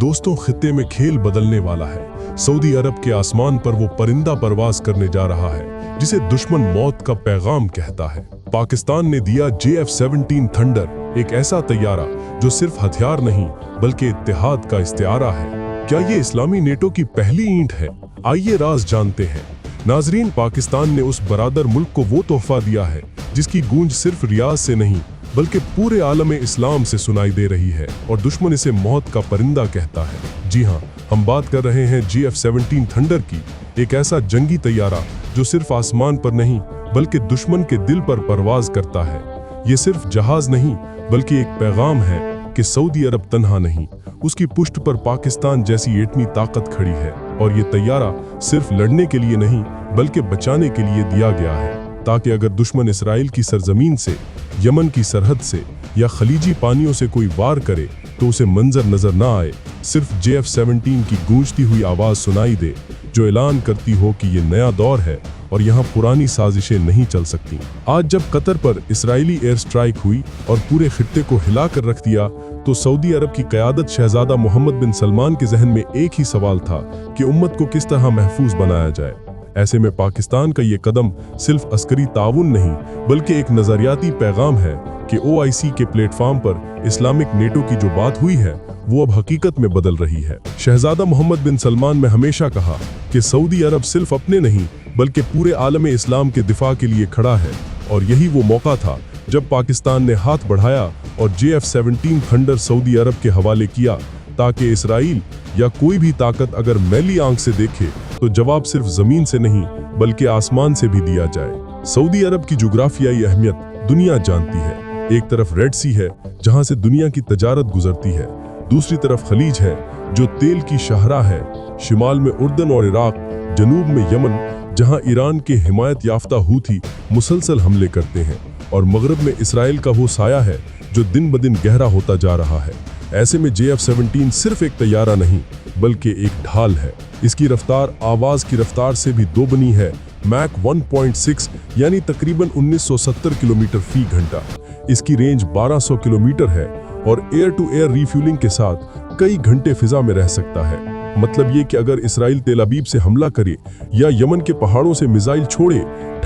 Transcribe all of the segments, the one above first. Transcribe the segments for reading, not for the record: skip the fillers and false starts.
दोस्तों, खित्ते में खेल बदलने वाला है। सऊदी अरब के आसमान पर वो परिंदा परवाज करने जा रहा है जिसे दुश्मन मौत का पैगाम कहता है। पाकिस्तान ने दिया JF-17 थंडर, एक ऐसा तैयारा जो सिर्फ हथियार नहीं बल्कि इत्तेहाद का इस्तिआरा है। क्या ये इस्लामी नेटो की पहली ईंट है? आइए राज जानते हैं। नाजरीन, पाकिस्तान ने उस बरादर मुल्क को वो तोहफा दिया है जिसकी गूंज सिर्फ रियाज से नहीं बल्कि पूरे आलम इस्लाम से सुनाई दे रही है, और दुश्मन इसे मौत का परिंदा कहता है। जी हाँ, हम बात कर रहे हैं JF-17 थंडर की, एक ऐसा जंगी तैयारा जो सिर्फ आसमान पर नहीं बल्कि दुश्मन के दिल पर परवाज करता है। ये सिर्फ जहाज नहीं बल्कि एक पैगाम है कि सऊदी अरब तन्हा नहीं, उसकी पुष्ट पर पाकिस्तान जैसी एटमी ताकत खड़ी है। और ये तैयारा सिर्फ लड़ने के लिए नहीं बल्कि बचाने के लिए दिया गया है, ताकि अगर दुश्मन इसराइल की सरजमीन से, यमन की सरहद से या खलीजी पानियों से कोई वार करे तो उसे मंजर नजर ना आए, सिर्फ JF-17 की गूंजती हुई आवाज सुनाई दे जो ऐलान करती हो कि ये नया दौर है और यहाँ पुरानी साजिशें नहीं चल सकती। आज जब कतर पर इस्राएली एयर स्ट्राइक हुई और पूरे खित्ते को हिला कर रख दिया, तो सऊदी अरब की क़यादत शहजादा मोहम्मद बिन सलमान के जहन में एक ही सवाल था कि उम्मत को किस तरह महफूज बनाया जाए। ऐसे में पाकिस्तान का ये कदम सिर्फ अस्करी ताउन नहीं बल्कि एक नजरियाती पैगाम है कि OIC के प्लेटफॉर्म पर इस्लामिक नेटो की जो बात हुई है वो अब हकीकत में बदल रही है। शहजादा मोहम्मद बिन सलमान ने हमेशा कहा कि सऊदी अरब सिर्फ अपने नहीं बल्कि पूरे आलम इस्लाम के दिफा के लिए खड़ा है, और यही वो मौका था जब पाकिस्तान ने हाथ बढ़ाया और JF-17 थंडर सऊदी अरब के हवाले किया, ताकि इसराइल या कोई भी ताकत अगर मैली आंख से देखे तो जवाब सिर्फ जमीन से नहीं बल्कि आसमान से भी दिया जाए। सऊदी अरब की जुग्राफियाई अहमियत दुनिया जानती है। एक तरफ रेड सी है जहां से दुनिया की तजारत गुजरती है, दूसरी तरफ खलीज है जो तेल की शाहरा है, शिमाल में उर्दन और इराक, जनूब में यमन जहां ईरान के हिमायत याफ्ता हूथी मुसलसल हमले करते हैं, और मगरब में इसराइल का वो साया है जो दिन ब दिन गहरा होता जा रहा है। ऐसे में JF-17 सिर्फ एक तैयारा नहीं बल्कि एक ढाल है। इसकी रफ्तार आवाज की रफ्तार से भी दोगुनी है, मैक 1.6 यानी तकरीबन 1970 किलोमीटर फी घंटा। इसकी रेंज 1200 किलोमीटर है और एयर टू एयर रिफ्यूलिंग के साथ कई घंटे फिजा में रह सकता है। मतलब ये कि अगर इसराइल तेल अबीब से हमला करे या यमन के पहाड़ों से मिसाइल छोड़े,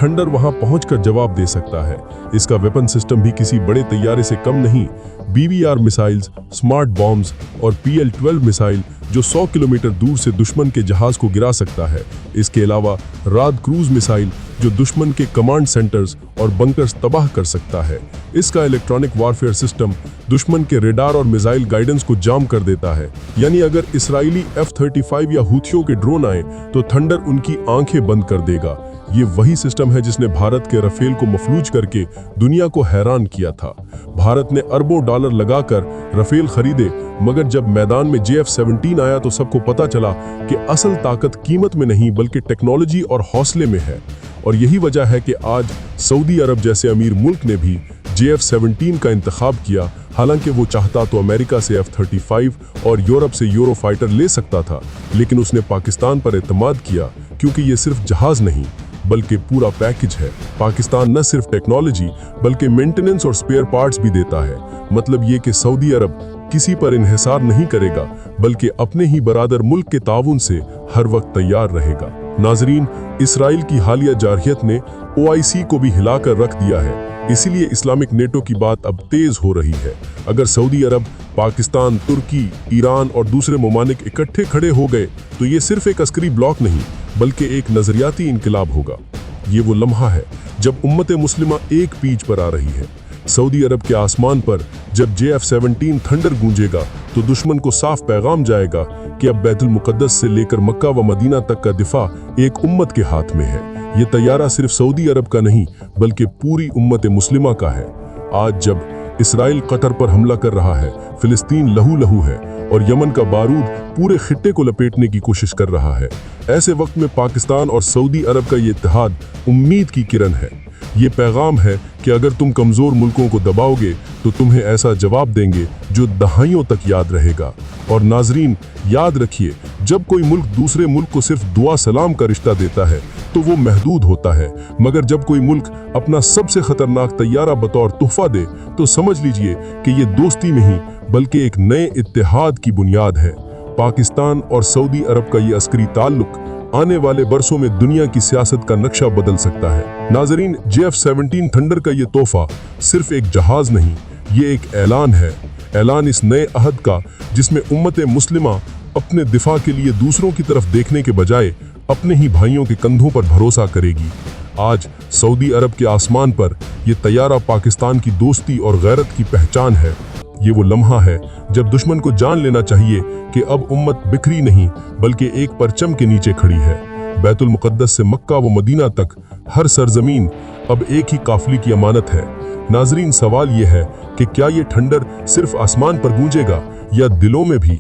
थंडर वहां पहुंचकर जवाब दे सकता है। इसका वेपन सिस्टम भी किसी बड़े तैयारे से कम नहीं। BBR मिसाइल्स, स्मार्ट बॉम्ब्स और PL-12 मिसाइल जो 100 किलोमीटर दूर से दुश्मन के जहाज को गिरा सकता है। इसके अलावा राद क्रूज मिसाइल जो दुश्मन के कमांड सेंटर्स और बंकर्स तबाह कर सकता है। इसका इलेक्ट्रॉनिक वारफेयर सिस्टम दुश्मन के रेडार और मिसाइल गाइडेंस को जाम कर देता है, यानी अगर इसराइली F-35 या हूथियों के ड्रोन आए तो थंडर उनकी आंखें बंद कर देगा। ये वही सिस्टम है जिसने भारत के रफेल को मफलूज करके दुनिया को हैरान किया था। भारत ने अरबों डॉलर लगाकर रफेल खरीदे, मगर जब मैदान में JF-17 आया तो सबको पता चला कि असल ताकत कीमत में नहीं बल्कि टेक्नोलॉजी और हौसले में है। और यही वजह है कि आज सऊदी अरब जैसे अमीर मुल्क ने भी JF-17 का इंतखाब किया। हालांकि वो चाहता तो अमेरिका से F-35 और यूरोप से यूरोफाइटर ले सकता था, लेकिन उसने पाकिस्तान पर एतमाद किया क्योंकि ये सिर्फ जहाज नहीं बल्कि पूरा पैकेज है। पाकिस्तान न सिर्फ टेक्नोलॉजी बल्कि मेंटेनेंस और स्पेयर पार्ट्स भी देता है। मतलब ये कि सऊदी अरब किसी पर इन्हिसार नहीं करेगा बल्कि अपने ही बरादर मुल्क के ताउन से हर वक्त तैयार रहेगा। नाजरीन, इसराइल की हालिया जारहियत ने OIC को भी हिलाकर रख दिया है, इसीलिए इस्लामिक नेटो की बात अब तेज हो रही है। अगर सऊदी अरब, पाकिस्तान, तुर्की, ईरान और दूसरे ममालिक इकट्ठे खड़े हो गए तो ये सिर्फ एक अस्करी ब्लॉक नहीं बल्कि एक नजरियाती इनकलाब होगा। ये वो लम्हा है जब उम्मत मुस्लिमा एक पीच पर आ रही है। सऊदी अरब के आसमान पर जब JF-17 थंडर गूंजेगा तो दुश्मन को साफ पैगाम जाएगा कि अब बैतुल मुकद्दस से लेकर मक्का व मदीना तक का दिफा एक उम्मत के हाथ में है। ये तैयारा सिर्फ सऊदी अरब का नहीं बल्कि पूरी उम्मत मुस्लिमा का है। आज जब इसराइल कतर पर हमला कर रहा है, फिलिस्तीन लहू लहू है और यमन का बारूद पूरे खित्ते को लपेटने की कोशिश कर रहा है, ऐसे वक्त में पाकिस्तान और सऊदी अरब का ये इत्तेहाद उम्मीद की किरण है। ये पैगाम है कि अगर तुम कमज़ोर मुल्कों को दबाओगे तो तुम्हें ऐसा जवाब देंगे जो दहाइयों तक याद रहेगा। और नाजरीन, याद रखिए, जब कोई मुल्क दूसरे मुल्क को सिर्फ दुआ सलाम का रिश्ता देता है तो वो महदूद होता है, मगर जब कोई मुल्क अपना सबसे खतरनाक तैयारा बतौर तोहफा दे तो समझ लीजिए कि ये दोस्ती नहीं बल्कि एक नए इत्तेहाद की बुनियाद है। पाकिस्तान और सऊदी अरब का ये अस्करी ताल्लुक आने वाले बरसों में दुनिया की सियासत का नक्शा बदल सकता है। नाजरीन, JF-17 थंडर का ये तोहफा सिर्फ एक जहाज नहीं, ये एक ऐलान है। ऐलान इस नए अहद का जिसमें उम्मत मुस्लिमा अपने दिफा के लिए दूसरों की तरफ देखने के बजाय अपने ही भाइयों के कंधों पर भरोसा करेगी। आज सऊदी अरब के आसमान पर यह तैयारा पाकिस्तान की दोस्ती और गैरत की पहचान है। ये वो लम्हा है जब दुश्मन को जान लेना चाहिए कि अब उम्मत बिखरी नहीं बल्कि एक परचम के नीचे खड़ी है। बैतुल मुक़द्दस से मक्का व मदीना तक हर सरजमीन अब एक ही काफिले की अमानत है। नाजरीन, सवाल ये है कि क्या ये ठंडर सिर्फ आसमान पर गूंजेगा या दिलों में भी?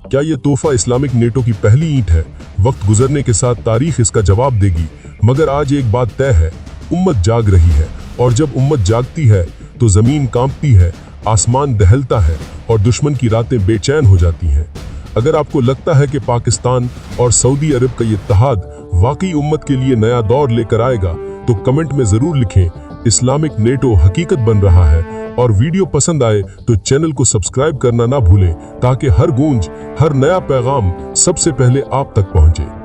क्या ये तोहफा इस्लामिक नेटो की पहली ईंट है? वक्त गुजरने के साथ तारीख इसका जवाब देगी, मगर आज एक बात तय है, उम्मत जाग रही है, और जब उम्मत जागती है तो जमीन कांपती है, आसमान दहलता है और दुश्मन की रातें बेचैन हो जाती हैं। अगर आपको लगता है कि पाकिस्तान और सऊदी अरब का ये इत्तेहाद वाकई उम्मत के लिए नया दौर लेकर आएगा तो कमेंट में जरूर लिखें, इस्लामिक नेटो हकीकत बन रहा है। और वीडियो पसंद आए तो चैनल को सब्सक्राइब करना ना भूलें ताकि हर गूंज, हर नया पैगाम सबसे पहले आप तक पहुंचे।